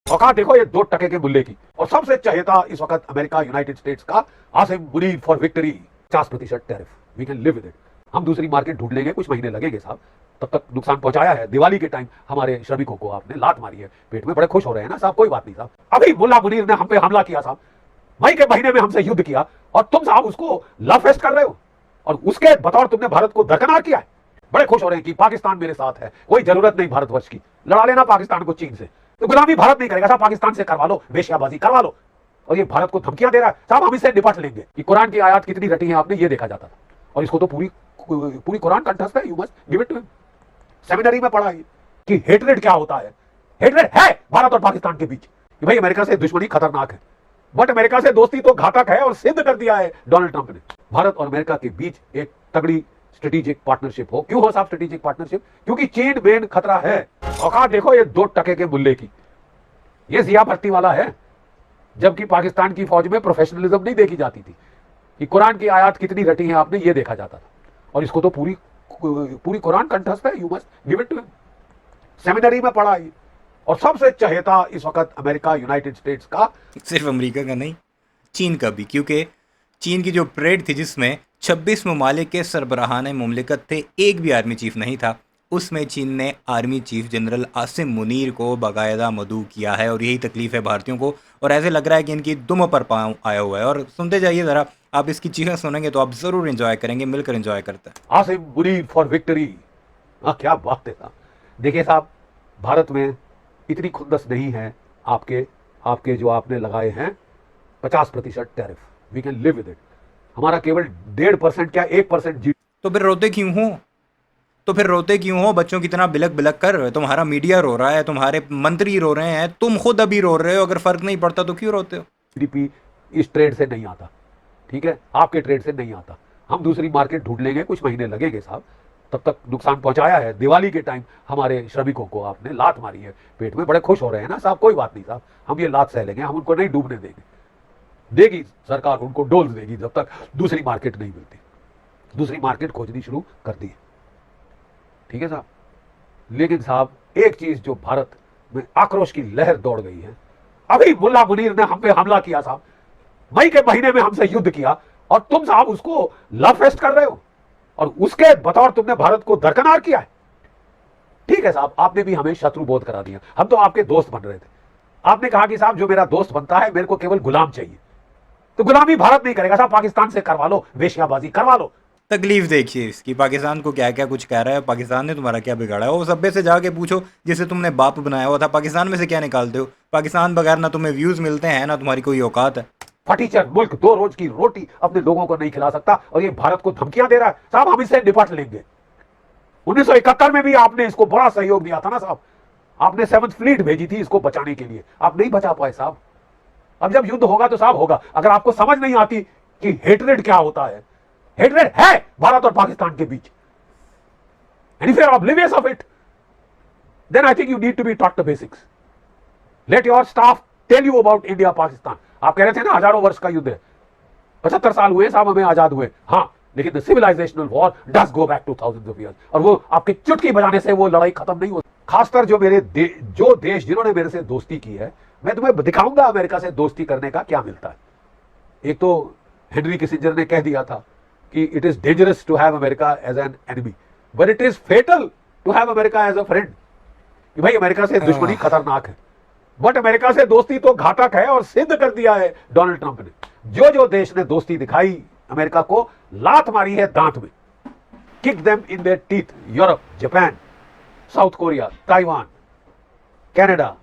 औकात देखो ये 2 टके के मुल्ले की। और सबसे चहेता इस वक्त अमेरिका यूनाइटेड स्टेट्स का Asim Munir for victory. 50% tariff, we can live with it. हम दूसरी मार्केट ढूंढ लेंगे, कुछ महीने लगेंगे साहब। तब तक नुकसान पहुंचाया है। दिवाली के टाइम हमारे श्रमिकों को आपने लात मारी है पेट में, बड़े खुश हो रहे हैं ना साहब। कोई बात नहीं साहब, अभी मुल्ला मुनीर ने हम पे हमला किया साहब, मई के महीने में हमसे युद्ध किया, और तुम साहब उसको लव फेस्ट कर रहे हो, और उसके बतौर तुमने भारत को दरकिनार किया है। बड़े खुश हो रहे हैं कि पाकिस्तान मेरे साथ है, कोई जरूरत नहीं भारतवर्ष की, लड़ा लेना पाकिस्तान को चीन से। तो गुलामी भारत नहीं करेगा साहब, पाकिस्तान से करवा लो, वेश्याबाजी करवा लो। और ये भारत को धमकियां दे रहा है साहब, हम इससे निपट लेंगे। कि कुरान की आयत कितनी रटी है आपने ये देखा जाता था, और इसको तो पूरी पूरी कुरान कंठस्थ है। You must give it to him. Seminary में पढ़ा है कि हेटरेड क्या होता है। हेटरेड है भारत और पाकिस्तान के बीच कि भाई अमेरिका से दुश्मनी खतरनाक है, बट अमेरिका से दोस्ती तो घातक है, और सिद्ध कर दिया है डोनाल्ड ट्रंप ने। भारत और अमेरिका के बीच एक तगड़ी स्ट्रेटेजिक पार्टनरशिप हो। क्यों हो साहब स्ट्रेटेजिक पार्टनरशिप? क्योंकि चीन मेन खतरा है। औकात देखो ये 2 टके के मुल्ले की। ये जिया भट्टी वाला है, जबकि पाकिस्तान की फौज में प्रोफेशनलिज्म नहीं देखी जाती थी। कि कुरान की आयत कितनी रटी है आपने ये देखा जाता था, और इसको तो पूरी पूरी कुरान कंठस्थ है। You must give it to him. Seminary में पढ़ा है। और सबसे चहेता इस वक्त अमेरिका यूनाइटेड स्टेट्स का, सिर्फ अमेरिका का नहीं, चीन का भी, क्योंकि चीन की जो परेड थी जिसमें 26 ममालिक के सरबराहान मुमलिकत थे, एक भी आर्मी चीफ नहीं था, उसमें चीन ने army chief general Asim Munir को बाकायदा मदऊ किया है। और यही तकलीफ है भारतीयों को, और ऐसे लग रहा है कि इनकी दुम पर पाँव आया हुआ है। और सुनते जाइए ज़रा, आप इसकी चीखें सुनेंगे तो आप ज़रूर इन्जॉय करेंगे, मिलकर इन्जॉय करते हैं। Asim Munir for victory. क्या बात है साहब। देखिए साहब, भारत में इतनी खुंदस नहीं है आपके आपके जो आपने लगाए हैं 50% tariff, we can live with it. हमारा केवल 1.5% क्या 1% जी। तो फिर रोते क्यों हो? तो फिर रोते क्यों हो? बच्चों की तरह बिलक बिलक कर। तुम्हारा मीडिया रो रहा है, तुम्हारे मंत्री रो रहे हैं, तुम खुद अभी रो रहे हो। अगर फर्क नहीं पड़ता तो क्यों रोते हो? जीडीपी इस ट्रेड से नहीं आता, ठीक है, आपके ट्रेड से नहीं आता। हम दूसरी मार्केट ढूंढ लेंगे, कुछ महीने लगेंगे साहब। तब तक नुकसान पहुंचाया है। दिवाली के टाइम हमारे श्रमिकों को आपने लात मारी है पेट में, बड़े खुश हो रहे हैं ना साहब। कोई बात नहीं साहब, हम ये लात सह लेंगे, हम उनको नहीं डूबने देंगे। देगी सरकार उनको डोल देगी जब तक दूसरी मार्केट नहीं मिलती। दूसरी मार्केट खोजनी शुरू कर दी है, ठीक है साहब। लेकिन साहब एक चीज जो भारत में आक्रोश की लहर दौड़ गई है, अभी मुल्ला मुनीर ने हम पे हमला किया साहब, मई के महीने में हमसे युद्ध किया, और तुम साहब उसको लव फेस्ट कर रहे हो, और उसके बतौर तुमने भारत को दरकिनार किया है। ठीक है साहब, आपने भी हमें शत्रु बोध करा दिया। हम तो आपके दोस्त बन रहे थे। आपने कहा कि साहब जो मेरा दोस्त बनता है मेरे को केवल गुलाम चाहिए। तो गुलामी भारत नहीं करेगा साहब, पाकिस्तान से करवा लो, वेश्याबाजी करवा लो। तकलीफ देखिए इसकी, पाकिस्तान को क्या क्या कुछ कह रहा है। पाकिस्तान ने तुम्हारा क्या बिगाड़ा है? वो सभ्य से जाके पूछो जिसे तुमने बाप बनाया हुआ था। पाकिस्तान में से क्या निकालते हो? पाकिस्तान बगैर ना तुम्हें व्यूज मिलते हैं ना तुम्हारी कोई औकात है। फटीचर मुल्क 2 रोज की रोटी अपने लोगों को नहीं खिला सकता, और ये भारत को धमकियां दे रहा है साहब। हम इससे निपट लेंगे। 1971 में भी आपने इसको बड़ा सहयोग दिया था ना साहब। आपने 7th फ्लीट भेजी थी इसको बचाने के लिए, आप नहीं बचा पाए साहब। अब जब युद्ध होगा तो साहब होगा। अगर आपको समझ नहीं आती कि हेटरेड क्या होता है, हेटरेड है भारत और पाकिस्तान के बीच, and if you are oblivious of it, then I think you need to be taught the basics. Let your staff tell you about India Pakistan. आप कह रहे थे ना हजारों वर्ष का युद्ध है, 75 साल हुए साहब हमें आजाद हुए, हाँ, लेकिन the civilisational war does go back two thousands of years, और वो आपके चुटकी बजाने से वो लड़ाई खत्म नहीं होती। खासकर जो जो देश जिन्होंने मेरे से दोस्ती की है, मैं तुम्हें दिखाऊंगा अमेरिका से दोस्ती करने का क्या मिलता है। एक तो हेनरी किसिंजर ने कह दिया था कि it is dangerous to have America as an enemy, but it is fatal to have America as a friend. कि भाई अमेरिका से दुश्मनी खतरनाक है, बट अमेरिका से दोस्ती तो घातक है, और सिद्ध कर दिया है डोनाल्ड ट्रंप ने। जो देश ने दोस्ती दिखाई अमेरिका को, लात मारी है दांत में, kick them in their teeth. Europe, Japan, South Korea, Taiwan, Canada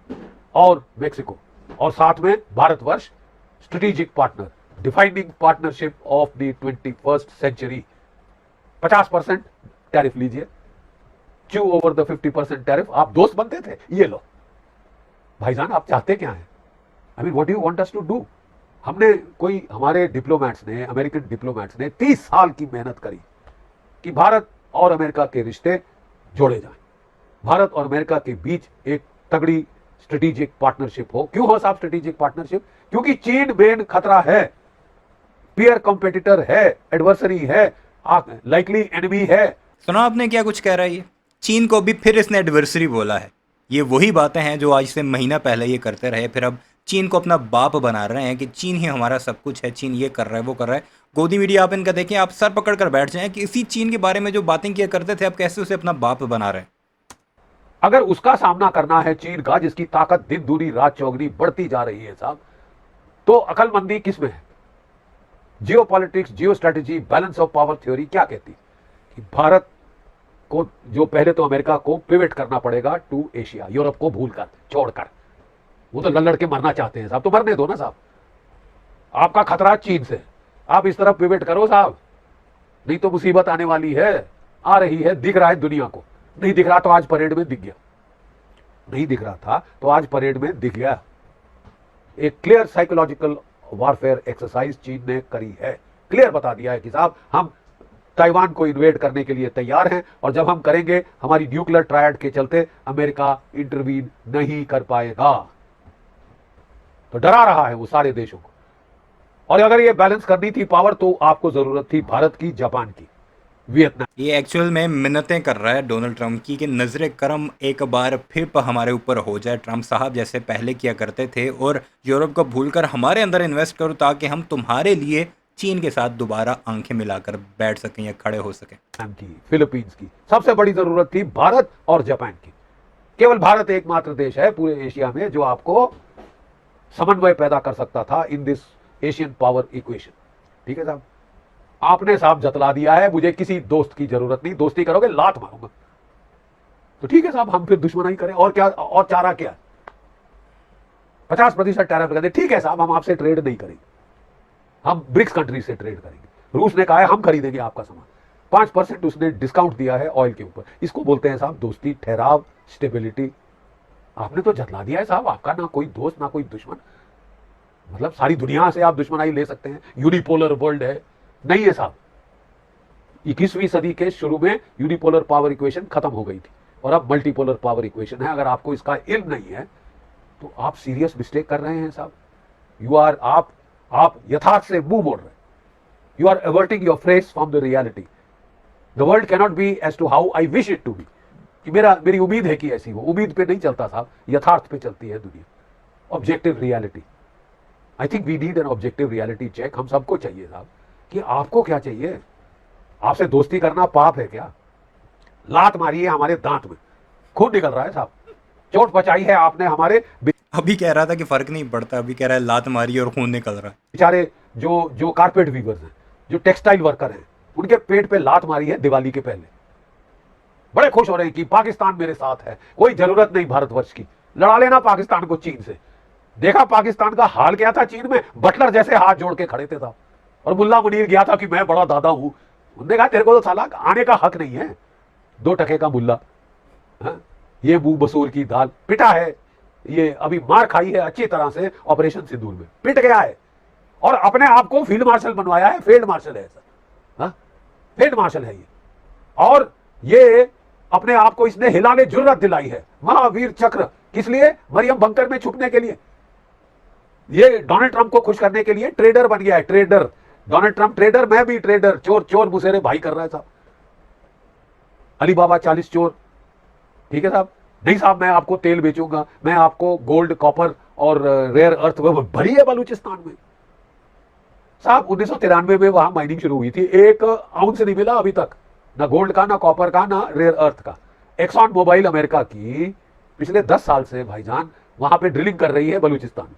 और मेक्सिको, और साथ में Bharatvarsh strategic partner, defining partnership of the 21st century. 50% tariff लीजिए, चू ओवर द 50% टैरिफ। आप दोस्त बनते थे, ये लो भाईजान, आप चाहते क्या हैं? I mean what do you want us to do? हमने हमारे डिप्लोमेट्स ने, अमेरिकन डिप्लोमेट्स ने 30 साल की मेहनत करी कि भारत और अमेरिका के रिश्ते जोड़े जाएं, भारत और अमेरिका के बीच एक तगड़ी स्ट्रेटेजिक पार्टनरशिप हो। क्यों हो साहब स्ट्रेटेजिक पार्टनरशिप? क्योंकि चीन मेन खतरा है, पीयर कॉम्पिटिटर है, एडवर्सरी है, लाइकली एनिमी है। सुना आपने क्या कुछ कह रहा है ये? चीन को भी फिर इसने एडवर्सरी बोला है। ये वही बातें हैं जो आज से महीना पहले ये करते रहे, फिर अब चीन को अपना बाप बना रहे हैं कि चीन ही हमारा सब कुछ है, चीन ये कर रहा है वो कर रहा है। गोदी मीडिया आप इनका देखें, आप सर पकड़ कर बैठ जाएं कि इसी चीन के बारे में जो बातें किया करते थे, अब कैसे उसे अपना बाप बना रहे हैं। अगर उसका सामना करना है चीन का, जिसकी ताकत दिन दूनी रात चौगनी बढ़ती जा रही है साहब, तो अकलमंदी किसमें है? जियो politics, Jio strategy, balance of power theory क्या कहती कि भारत को जो पहले तो अमेरिका को पिवट करना पड़ेगा टू एशिया, यूरोप को भूलकर छोड़कर। वो तो लड़ के मरना चाहते हैं साहब, तो मरने दो ना साहब। आपका खतरा चीन से, आप इस तरफ पिवट करो साहब, नहीं तो मुसीबत आने वाली है, आ रही है, दिख रहा है दुनिया को। नहीं दिख रहा तो आज परेड में दिख गया, नहीं दिख रहा था तो आज परेड में दिख गया। एक क्लियर साइकोलॉजिकल वॉरफेयर एक्सरसाइज चीन ने करी है, क्लियर बता दिया है कि साहब हम ताइवान को इन्वेड करने के लिए तैयार हैं, और जब हम करेंगे हमारी न्यूक्लियर ट्रायड के चलते अमेरिका इंटरवीन नहीं कर पाएगा। तो डरा रहा है वो सारे देशों को। और अगर ये बैलेंस करनी थी पावर, तो आपको जरूरत थी भारत की, जापान की, वियतनाम। ये एक्चुअल में मिन्नतें कर रहा है डोनाल्ड ट्रंप की कि नजर करम एक बार फिर हमारे ऊपर हो जाए, ट्रंप साहब जैसे पहले किया करते थे, और यूरोप को भूलकर हमारे अंदर इन्वेस्ट करो ताकि हम तुम्हारे लिए चीन के साथ दोबारा आंखें मिलाकर बैठ सकें या खड़े हो सकें। की, फिलीपींस की सबसे बड़ी जरूरत थी भारत और जापान की। केवल भारत एकमात्र देश है पूरे एशिया में जो आपको समन्वय पैदा कर सकता था in this Asian power equation. ठीक है साहब, आपने साहब जतला दिया है, मुझे किसी दोस्त की जरूरत नहीं, दोस्ती करोगे लात मारूंगा। तो ठीक है साहब, हम फिर दुश्मनाई करें, और क्या, और चारा क्या? 50% टैरिफ लगा दे, ठीक है साहब, हम आपसे ट्रेड नहीं करेंगे, हम ब्रिक्स कंट्री से ट्रेड करेंगे। रूस ने कहा है हम खरीदेंगे आपका सामान, 5% उसने डिस्काउंट दिया है ऑयल के ऊपर। इसको बोलते हैं साहब दोस्ती, ठहराव, स्टेबिलिटी। आपने तो जतला दिया है साहब, आपका ना कोई दोस्त ना कोई दुश्मन। मतलब सारी दुनिया से आप दुश्मनाई ले सकते हैं, यूनिपोलर वर्ल्ड है, नहीं है साहब। 21वीं सदी के शुरू में यूनिपोलर पावर इक्वेशन खत्म हो गई थी, और अब मल्टीपोलर पावर इक्वेशन है। अगर आपको इसका इल्म नहीं है तो आप सीरियस मिस्टेक कर रहे हैं साहब। यू आर आप यथार्थ से मुंह मोड़ रहे हैं। You are averting your face from the reality. The world cannot be as to how I wish it to be, कि मेरी उम्मीद है कि ऐसी हो। उम्मीद पे नहीं चलता साहब, यथार्थ पे चलती है दुनिया, objective reality. I think we need an objective reality check. हम सबको चाहिए साहब कि आपको क्या चाहिए। आपसे दोस्ती करना पाप है क्या? लात मारी है हमारे दांत में, खून निकल रहा है साहब, चोट पचाई है आपने हमारे। अभी कह रहा था कि फर्क नहीं पड़ता, अभी कह रहा है लात मारी और खून निकल रहा है। बेचारे जो कारपेट वीवर्स हैं, जो टेक्सटाइल वर्कर हैं, उनके पेट पे लात मारी है दिवाली के पहले। बड़े खुश हो रहे हैं कि पाकिस्तान मेरे साथ है, कोई जरूरत नहीं भारतवर्ष की, लड़ा लेना पाकिस्तान को चीन से। देखा पाकिस्तान का हाल क्या था चीन में, बटलर जैसे हाथ जोड़ के खड़े थे साहब। और मुल्ला मुनीर गया था कि मैं बड़ा दादा हूं, उन्होंने कहा तेरे को तो साला आने का हक नहीं है, 2 टके का मुल्ला, ये मुंह मसूर की दाल, पिटा है ये, अभी मार खाई है अच्छी तरह से ऑपरेशन सिंदूर में, पिट गया है, और अपने आप को फील्ड मार्शल बनवाया है। फील्ड मार्शल है सर, फील्ड मार्शल है ये, और ये अपने आप को इसने हिलाने जुर्रत दिलाई है। महावीर चक्र किस लिए? मरियम बंकर में छुपने के लिए। ये डोनाल्ड ट्रंप को खुश करने के लिए ट्रेडर बन गया है, ट्रेडर। डोनाल्ड ट्रंप ट्रेडर, मैं भी ट्रेडर, चोर चोर मुसेरे भाई कर रहा है साहब। अलीबाबा 40 चोर, ठीक है साहब। नहीं साहब, मैं आपको तेल बेचूंगा, मैं आपको गोल्ड, कॉपर और रेयर अर्थ भरी है बलूचिस्तान में साहब। 1993 में वहां माइनिंग शुरू हुई थी, 1 आउंस नहीं मिला अभी तक, ना गोल्ड का, ना कॉपर का, ना रेयर अर्थ का। एक्सॉन मोबाइल अमेरिका की पिछले 10 साल से भाईजान वहां पे ड्रिलिंग कर रही है बलूचिस्तान में,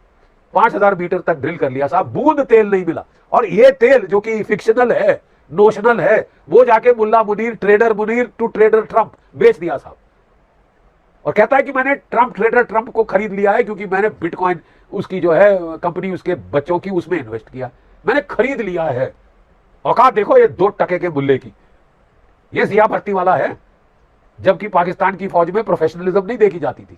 5000 मीटर तक ड्रिल कर लिया साहब, बूंद तेल नहीं मिला। और ये तेल जो कि फिक्शनल है, नोशनल है, वो जाके Mulla Munir, trader Munir to trader Trump बेच दिया साहब। और कहता है कि मैंने ट्रेडर ट्रंप को खरीद लिया है क्योंकि मैंने बिटकॉइन, उसकी जो है कंपनी उसके बच्चों की, उसमें इन्वेस्ट किया, मैंने खरीद लिया है। औकात देखो ये 2 टके के मुल्ले की, ये जिया भर्ती वाला है। जबकि पाकिस्तान की फौज में प्रोफेशनलिज्म नहीं देखी जाती थी,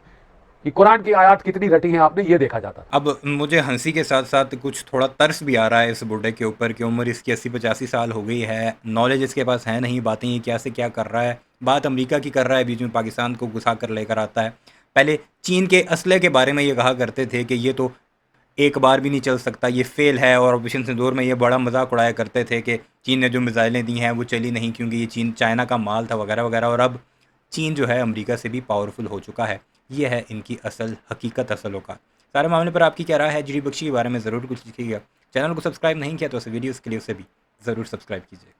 कि कुरान की आयत कितनी रटी है आपने, ये देखा जाता। अब मुझे हंसी के साथ साथ कुछ थोड़ा तरस भी आ रहा है इस बूढ़े के ऊपर कि उम्र इसकी 80-85 साल हो गई है, नॉलेज इसके पास है नहीं, बातें ये क्या से क्या कर रहा है, बात अमेरिका की कर रहा है, बीच में पाकिस्तान को घुसा कर लेकर आता है। पहले चीन के असले के बारे में ये कहा करते थे कि ये तो एक बार भी नहीं चल सकता, ये फेल है, और ऑपरेशन सिंदूर में ये बड़ा मजाक उड़ाया करते थे कि चीन ने जो मिसाइलें दी हैं वो चली नहीं क्योंकि ये चाइना का माल था वगैरह वगैरह। और अब चीन जो है अमेरिका से भी पावरफुल हो चुका है। ये है इनकी असल हकीकत, असल औकात। सारे मामले पर आपकी क्या राय है, जी बख्शी के बारे में ज़रूर कुछ लिखिएगा। चैनल को सब्सक्राइब नहीं किया तो उस वीडियोज़ के लिए उसे भी ज़रूर सब्सक्राइब कीजिए।